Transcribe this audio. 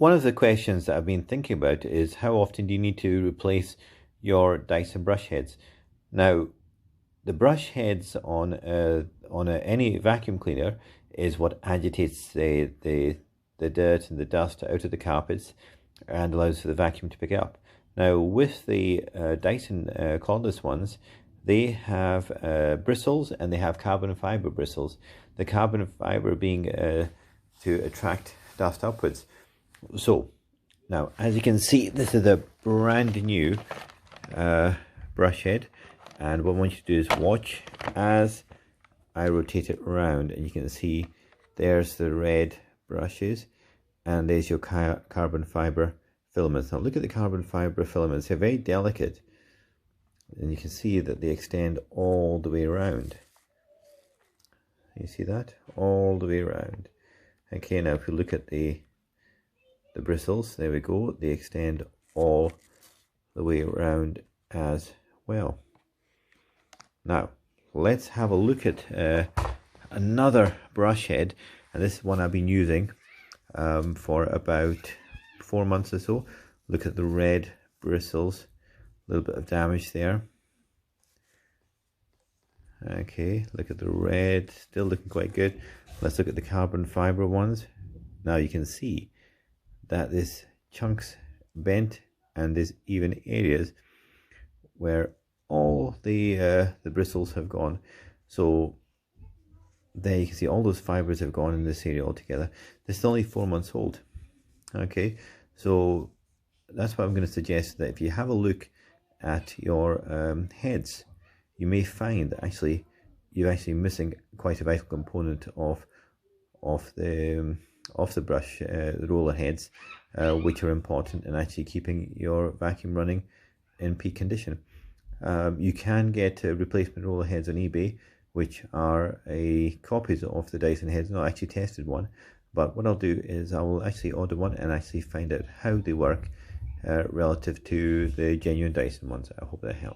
One of the questions that I've been thinking about is how often do you need to replace your Dyson brush heads? Now, the brush heads on any vacuum cleaner is what agitates the dirt and the dust out of the carpets and allows for the vacuum to pick it up. Now, with the Dyson cordless ones, they have bristles and they have carbon fiber bristles. The carbon fiber being to attract dust upwards. So now, as you can see, this is a brand new brush head, and what I want you to do is watch as I rotate it around, and you can see there's the red brushes and there's your carbon fiber filaments. Now look at the carbon fiber filaments. They're very delicate, and you can see that they extend all the way around. You see that? All the way around. Okay, now if we look at the bristles, there we go, they extend all the way around as well. Now let's have a look at another brush head, and this is one I've been using for about 4 months or so. Look at the red bristles, a little bit of damage there. Okay, look at the red, still looking quite good. Let's look at the carbon fiber ones. Now you can see that this chunks bent, and there's even areas where all the bristles have gone. So there you can see all those fibers have gone in this area altogether. This is only 4 months old. Okay, so that's what I'm going to suggest, that if you have a look at your heads, you may find that actually you're actually missing quite a vital component of the brush, the roller heads, which are important in actually keeping your vacuum running in peak condition. You can get replacement roller heads on eBay, which are copies of the Dyson heads. Not actually tested one, but what I'll do is I will actually order one and actually find out how they work relative to the genuine Dyson ones. I hope that helps.